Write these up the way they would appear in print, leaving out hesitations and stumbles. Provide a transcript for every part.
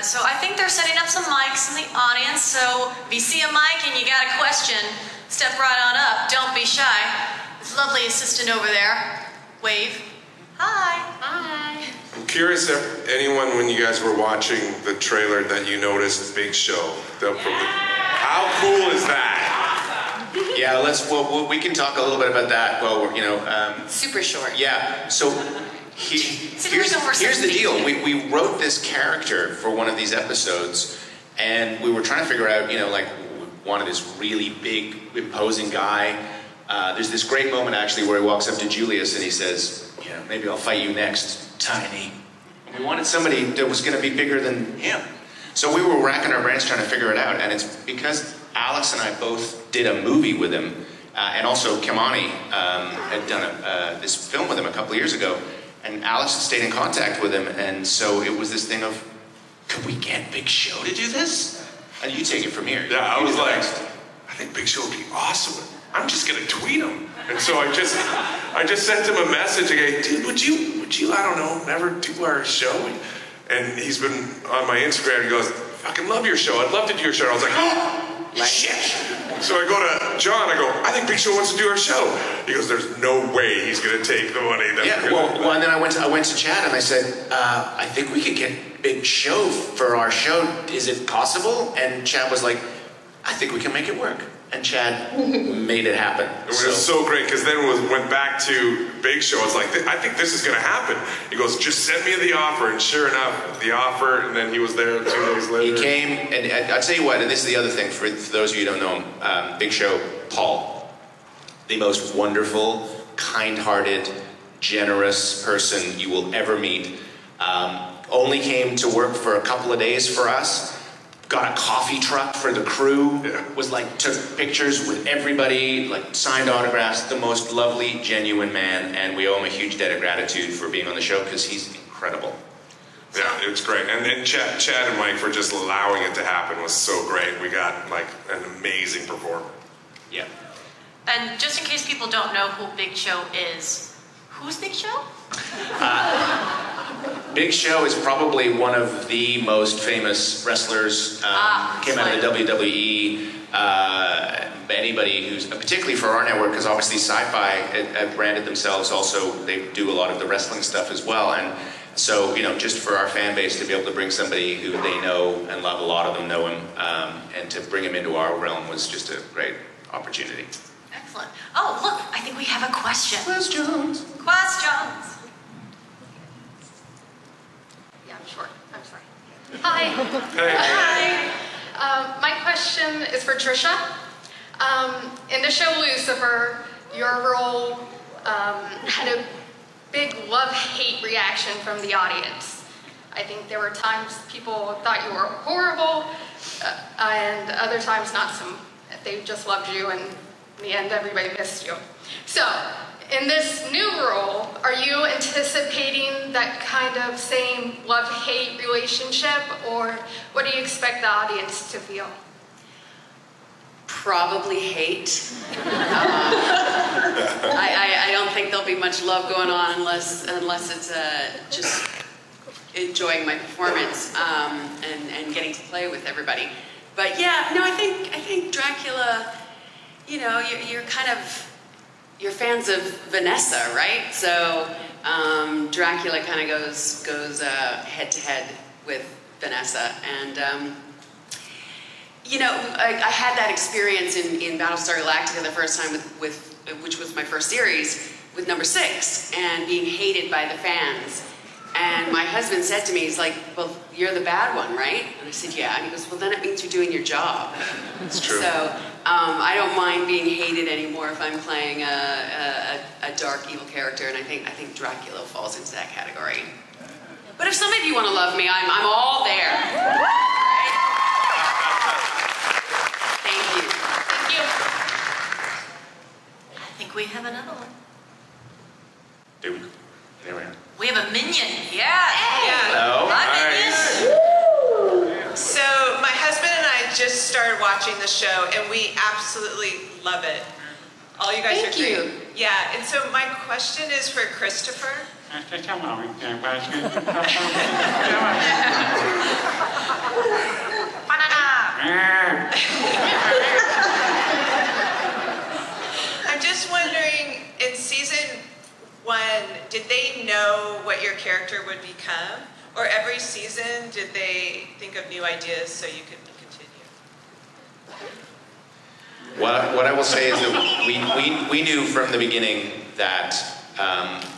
So I think they're setting up some mics in the audience, so if you see a mic and you got a question, step right on up. Don't be shy. This lovely assistant over there. Wave. Hi. Hi. I'm curious if anyone, when you guys were watching the trailer, that you noticed Big Show. How cool is that? Yeah, well, we can talk a little bit about that. Well, you know, super short. Yeah. So here's the deal. We wrote this character for one of these episodes, and we were trying to figure out, you know, like, we wanted this really big, imposing guy. There's this great moment actually where he walks up to Julius and he says, you know, maybe I'll fight you next, Tiny. And we wanted somebody that was going to be bigger than him. So we were racking our brains trying to figure it out, and it's because Aleks and I both did a movie with him, and also Kimani had done this film with him a couple of years ago, and Aleks had stayed in contact with him, and so it was this thing of, could we get Big Show to do this? And you take it from here. Yeah, I was like, I think Big Show would be awesome. I'm just gonna tweet him. And so I just sent him a message again, dude, would you, I don't know, never do our show? And he's been on my Instagram, he goes, fucking love your show, I'd love to do your show. And I was like, oh, shit. So I go to John, I go, I think Big Show wants to do our show. He goes, there's no way he's gonna take the money that we're gonna do. Well, and then I went to Chad and I said, I think we could get Big Show for our show. Is it possible? And Chad was like, I think we can make it work. And Chad made it happen. It was so great, because then we went back to Big Show. I was like, I think this is going to happen. He goes, just send me the offer. And sure enough, the offer, and then he was there 2 days later. He came, and I'll tell you what, and this is the other thing, for those of you who don't know him, Big Show, Paul, the most wonderful, kind-hearted, generous person you will ever meet. Only came to work for a couple of days for us. Got a coffee truck for the crew, was like, took pictures with everybody, like signed autographs, the most lovely, genuine man, and we owe him a huge debt of gratitude for being on the show, because he's incredible. Yeah, it's great. And then Chad and Mike for just allowing it to happen was so great. We got like an amazing performer. Yeah. And just in case people don't know who Big Show is, who's Big Show? Big Show is probably one of the most famous wrestlers. Came out of the WWE. Anybody who's, particularly for our network, because obviously Sci-Fi have branded themselves also, they do a lot of the wrestling stuff as well. And so, you know, just for our fan base to be able to bring somebody who they know and love, a lot of them know him, and to bring him into our realm was just a great opportunity. Excellent. Oh, look, I think we have a question. Questions. Questions. Short. I'm sorry. Hi. Hey. Hi. My question is for Tricia. In the show Lucifer, your role had a big love-hate reaction from the audience. I think there were times people thought you were horrible, and other times not so. They just loved you, and in the end, everybody missed you. So, in this new role, are you anticipating that kind of same love-hate relationship, or what do you expect the audience to feel? Probably hate. I don't think there'll be much love going on unless it's just enjoying my performance and getting to play with everybody. But yeah, no, I think Dracula, you know, you're fans of Vanessa, right? So Dracula kind of goes head to head with Vanessa, and you know, I had that experience in Battlestar Galactica the first time with which was my first series, with number 6, and being hated by the fans. And my husband said to me, he's like, well, you're the bad one, right? And I said, yeah. And he goes, well, then it means you're doing your job. That's true. So I don't mind being hated anymore if I'm playing a dark, evil character, and I think Dracula falls into that category. But if some of you want to love me, I'm all there. Thank you. Thank you. I think we have another one. There we are. We have a minion. Yeah. Hello. Hi, minion. So my husband and I just started watching the show, and we absolutely love it. All you guys are great. Thank you. Yeah, and so my question is for Christopher. I'm just wondering, in season 1, did they know what your character would become? Or every season, did they think of new ideas so you could continue? What I will say is that we knew from the beginning that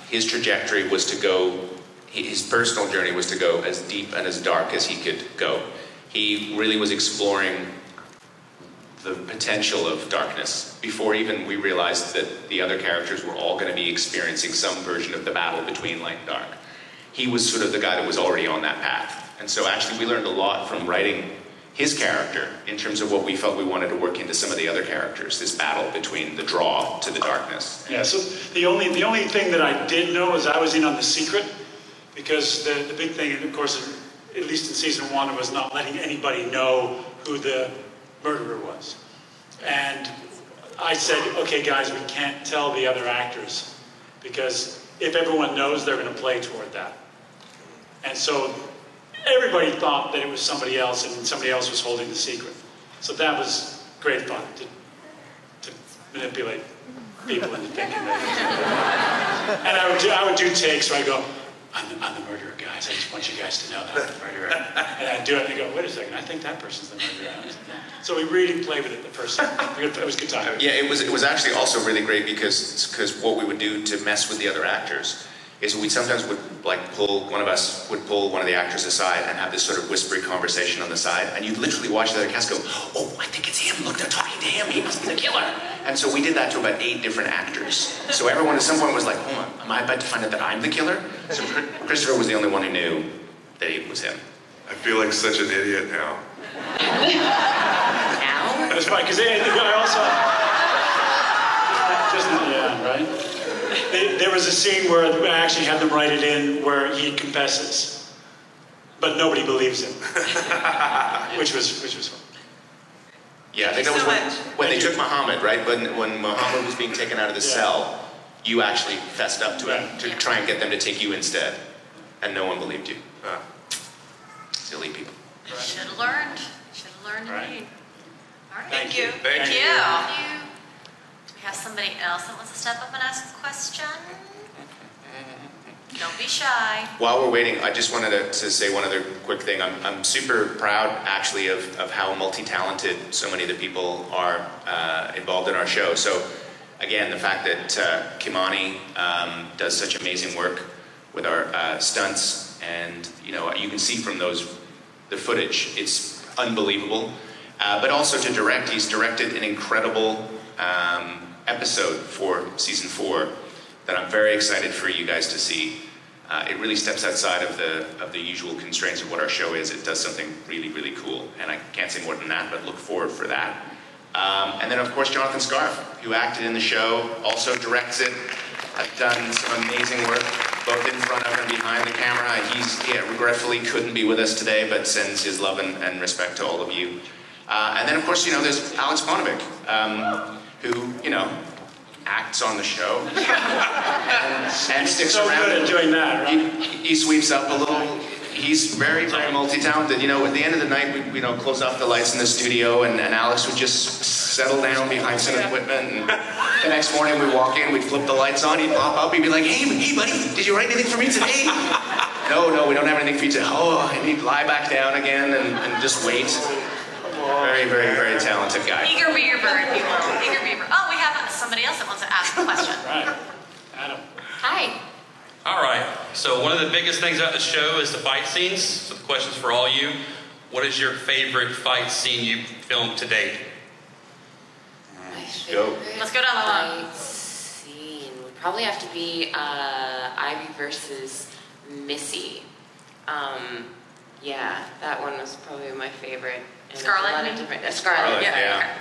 his trajectory was to go, his personal journey was to go as deep and as dark as he could go. He really was exploring the potential of darkness before even we realized that the other characters were all going to be experiencing some version of the battle between light and dark. He was sort of the guy that was already on that path. And so actually we learned a lot from writing his character in terms of what we felt we wanted to work into some of the other characters, this battle between the draw to the darkness. Yeah, so the only thing that I did know is I was in on the secret, because the big thing, of course, at least in season 1, was not letting anybody know who the murderer was. And I said, okay guys, we can't tell the other actors, because if everyone knows, they're going to play toward that. And so everybody thought that it was somebody else, and somebody else was holding the secret. So that was great fun, to manipulate people into thinking that. And I would do takes where I go, I'm the murderer, guys. I just want you guys to know that I'm the murderer. And I'd do it, and they go, wait a second, I think that person's the murderer. So we really played with it the first time. It was a good time. Yeah, it was actually also really great because what we would do to mess with the other actors is we sometimes would one of us would pull one of the actors aside and have this sort of whispery conversation on the side, and you'd literally watch the other cast go, oh, I think it's him, look, they're talking to him, he must be the killer. And so we did that to about 8 different actors. So everyone at some point was like, hold on, am I about to find out that I'm the killer? So Christopher was the only one who knew that it was him. I feel like such an idiot now. Now? That's fine, because I also, just in the end, right? There was a scene where I actually had them write it in where he confesses, but nobody believes him, which was fun. Yeah, I think that was when they took Muhammad, right? When Muhammad was being taken out of the cell, you actually fessed up to him to try and get them to take you instead, and no one believed you. Silly people. Right. Should have learned. Should have learned indeed. All right. Thank you. Thank you. Do we have somebody else that wants to step up and ask a question? Don't be shy. While we're waiting, I just wanted to say one other quick thing. I'm super proud, actually, of how multi-talented so many of the people are involved in our show. So, again, the fact that Kimani does such amazing work with our stunts, and you can see from the footage, it's unbelievable. But also to direct, he's directed an incredible episode for season 4 that I'm very excited for you guys to see. It really steps outside of the usual constraints of what our show is. It does something really, really cool, and I can't say more than that, but look forward for that. And then, of course, Jonathan Scarf, who acted in the show, also directs it, has done some amazing work, both in front of and behind the camera. He regretfully couldn't be with us today, but sends his love and respect to all of you. And then, of course, there's Aleks Paunovic, who, acts on the show and sticks so around. Good at doing that, right? He sweeps up a little. He's very, very multi-talented. At the end of the night, we close off the lights in the studio, and Aleks would just settle down behind some equipment. And the next morning, we walk in, we'd flip the lights on, he'd pop up, he'd be like, hey, buddy, did you write anything for me today? No, we don't have anything for you today. Oh, and he'd lie back down again and just wait. Very, very, very talented guy. Eager beaver, if you will. Eager beaver. Oh, we have somebody else that wants to ask a question. Right. Adam. Hi. All right. So one of the biggest things about the show is the fight scenes. So the question's for all you. What is your favorite fight scene you filmed to date? Let's go. Let's go down the line. Fight scene would probably have to be Ivy versus Missy. Yeah, that one was probably my favorite. And Scarlet? Scarlet, yeah.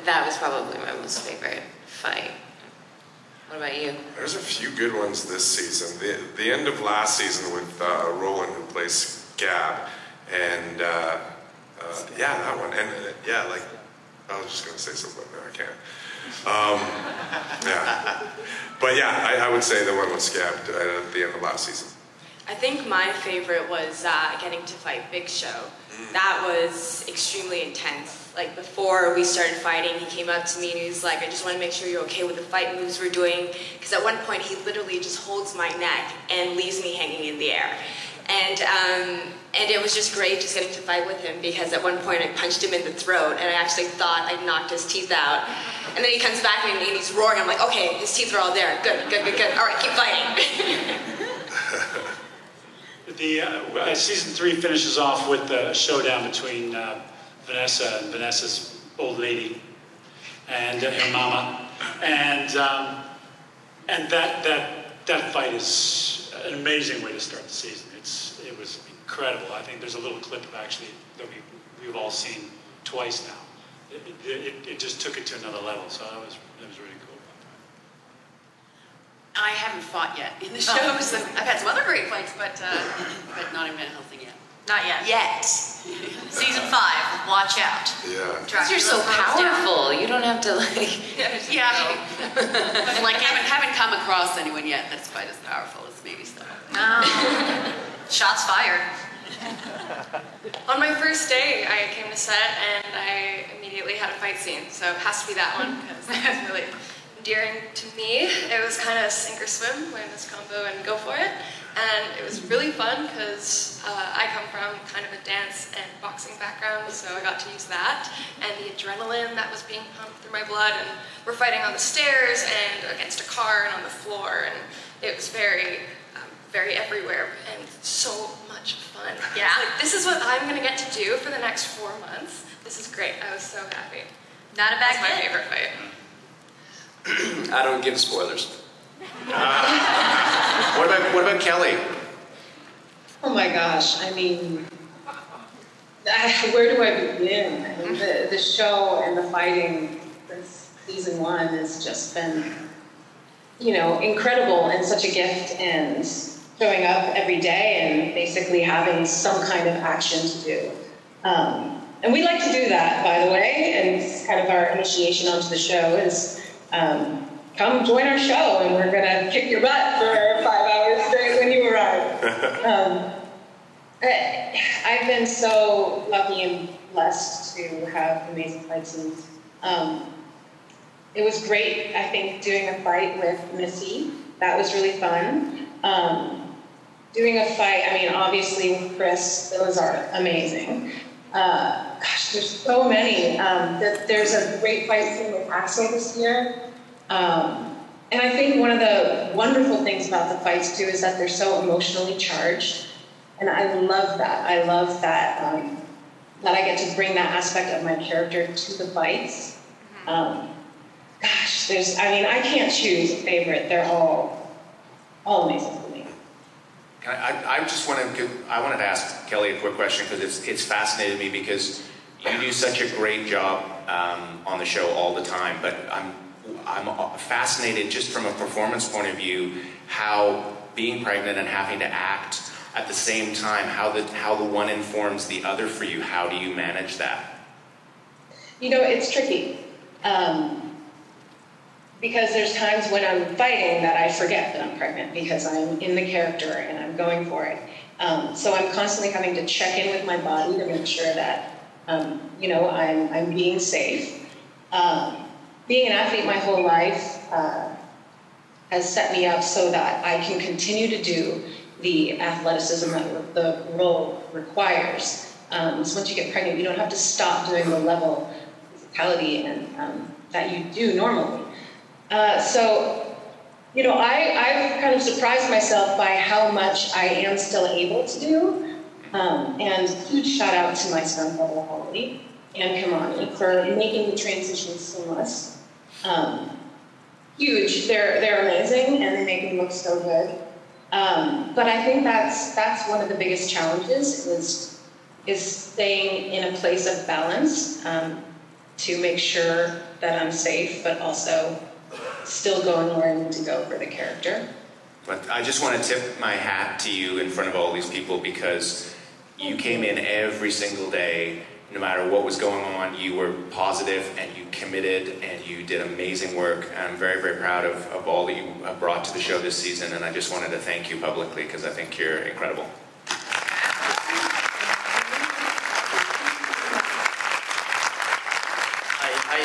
That was probably my most favorite fight. What about you? There's a few good ones this season. The end of last season with Roland, who plays Gab, and yeah, that one. And I was just going to say something, but no, I can't. Yeah. But yeah, I would say the one with Scab at the end of last season. I think my favorite was getting to fight Big Show. That was extremely intense. Like before we started fighting, he came up to me and he was like, I just want to make sure you're okay with the fight moves we're doing. Because at one point he literally just holds my neck and leaves me hanging in the air. And it was just great just getting to fight with him because at one point I punched him in the throat and I actually thought I'd knocked his teeth out. And then he comes back and he's roaring. I'm like, okay, his teeth are all there. Good, good, good, good. All right, keep fighting. The season 3 finishes off with a showdown between Vanessa and Vanessa's old lady and her mama, and that fight is an amazing way to start the season. It was incredible. I think there's a little clip actually that we've all seen twice now. It just took it to another level. So that was really cool. I haven't fought yet in the shows. I've had some other great fights, but not in Van Helsing yet. Not yet. Yet. Season 5, watch out. Yeah. Because you're so powerful. You don't have to like... Yeah. Like, haven't come across anyone yet that's quite as powerful as maybe so. No. Shots fired. On my first day, I came to set and I immediately had a fight scene. So it has to be that one because that was really endearing to me. It was kind of sink or swim, learn this combo and go for it. And it was really fun because I come from kind of a dance and boxing background, so I got to use that. And the adrenaline that was being pumped through my blood, and we're fighting on the stairs and against a car and on the floor, and it was very, very everywhere and so much fun. Yeah. Like, this is what I'm going to get to do for the next 4 months. This is great. I was so happy. Not a bad That's my kid. favorite fight. I don't give spoilers. What about Kelly? Oh my gosh, I mean, where do I begin? I mean, the show and the fighting since season 1 has just been, incredible and such a gift, and showing up every day and basically having some kind of action to do. And we like to do that, by the way, and it's kind of our initiation onto the show is come join our show and we're going to kick your butt for 5 hours straight when you arrive. I've been so lucky and blessed to have amazing fight scenes. It was great, I think, doing a fight with Missy. That was really fun. Doing a fight, obviously with Chris, those are amazing. Gosh, there's so many. There's a great fight scene with Axel this year. And I think one of the wonderful things about the fights, too, is that they're so emotionally charged. And I love that. I love that, that I get to bring that aspect of my character to the fights. Gosh, I can't choose a favorite. They're all amazing for me. I wanted to ask Kelly a quick question because it's fascinated me because you do such a great job on the show all the time, but I'm fascinated just from a performance point of view how being pregnant and having to act at the same time, how the one informs the other for you. How do you manage that? It's tricky. Because there's times when I'm fighting that I forget that I'm pregnant because I'm in the character and I'm going for it. So I'm constantly having to check in with my body to make sure that, I'm being safe. Being an athlete my whole life has set me up so that I can continue to do the athleticism that the role requires. So once you get pregnant, you don't have to stop doing the level of physicality and that you do normally. I've kind of surprised myself by how much I am still able to do. And huge shout out to my son, Bubba Holly, and Kamani for making the transition seamless. Huge. They're amazing, and they make me look so good. But I think that's one of the biggest challenges is staying in a place of balance to make sure that I'm safe, but also still going where I need to go for the character. But I just want to tip my hat to you in front of all these people because you came in every single day, no matter what was going on, you were positive and you committed and You did amazing work. I'm very, very proud of all that you have brought to the show this season, and I just wanted to thank you publicly because I think you're incredible. I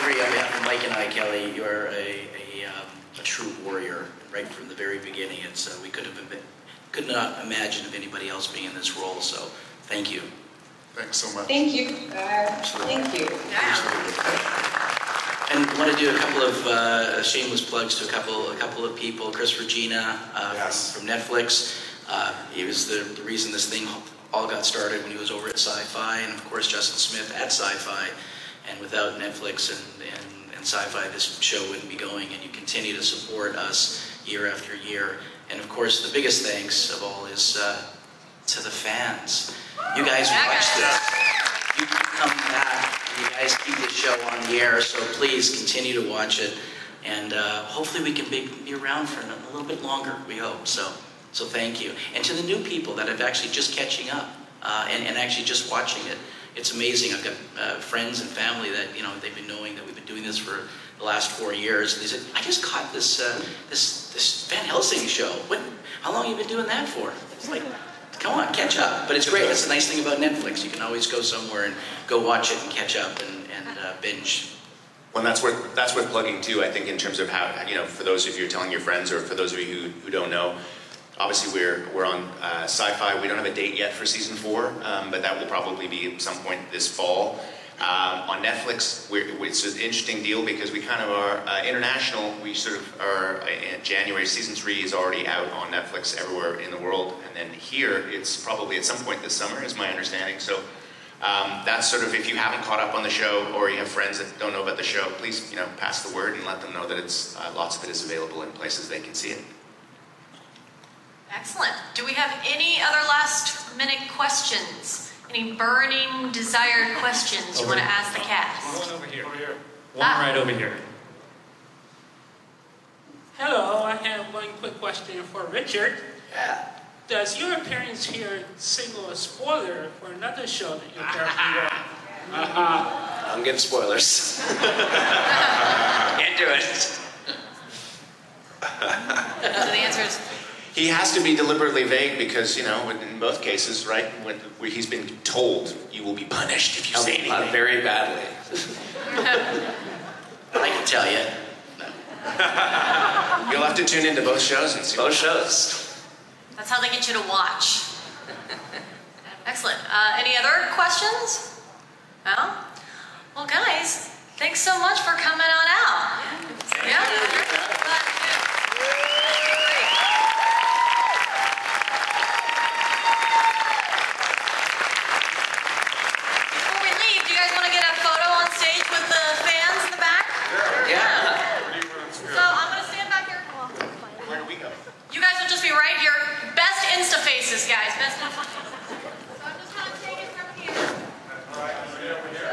agree. On behalf of Mike and I, Kelly, you're a true warrior right from the very beginning. We could not imagine of anybody else being in this role. So thank you. Thanks so much. Thank you. Thank you. And I want to do a couple of shameless plugs to a couple of people. Chris Regina from Netflix. He was the reason this thing all got started when he was over at Sci-Fi, and of course Justin Smith at Sci-Fi. And without Netflix and Sci-Fi, this show wouldn't be going. And you continue to support us year after year. And of course, the biggest thanks of all is to the fans. You guys watch this. You come back. You guys keep the show on the air. So please continue to watch it. And hopefully we can be around for a little bit longer. We hope so. So thank you. And to the new people that are actually just catching up and actually just watching it. It's amazing. I've got friends and family that they've been knowing that we've been doing this for the last 4 years. And they said, "I just caught this Van Helsing show. How long have you been doing that for?" It's like, come on, catch up. But it's great. That's the nice thing about Netflix. You can always go somewhere and go watch it and catch up and binge. Well, that's worth plugging too. I think in terms of how for those of you who are telling your friends, or for those of you who don't know. Obviously, we're on Sci-Fi. We don't have a date yet for season 4, but that will probably be at some point this fall. On Netflix, it's an interesting deal because we kind of are international. We sort of are in January. Season 3 is already out on Netflix everywhere in the world, and then here it's probably at some point this summer, is my understanding. So that's sort of, if you haven't caught up on the show or you have friends that don't know about the show, please pass the word and let them know that it's lots of it is available in places they can see it. Excellent. Do we have any other last-minute questions? Any burning, desired questions you want to ask the cast? One over here. One right over here. Hello, I have one quick question for Richard. Yeah. Does your appearance here signal a spoiler for another show that your character won? I'm getting spoilers. Can't do it. So the answer is... He has to be deliberately vague because, in both cases, right, where he's been told you will be punished if you say anything. Very badly. I can tell you. You'll have to tune into both shows and see both shows. That's how they get you to watch. Excellent. Any other questions? No? Well, guys, thanks so much for coming on out. Yeah. Right here, best Insta faces, guys. Best Insta faces. So I'm just gonna take it from here. All right, stay over here.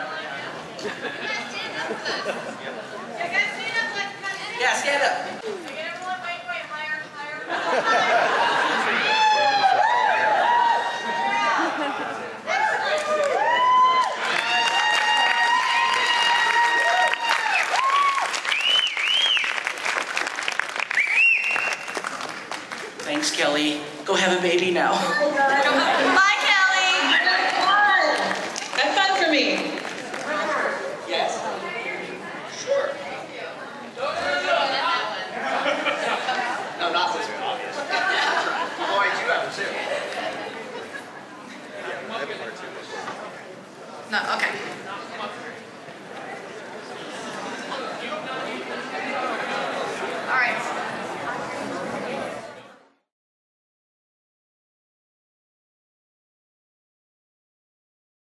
You guys stand up for this. You guys stand up like kind of. Yeah, stand up. Okay, everyone, wait, higher. Thanks, Kelly. Go have a baby now. Bye, Kelly. Have fun for me. Yes. Sure. No, not this one, obviously. Oh, I do have it too. No, okay.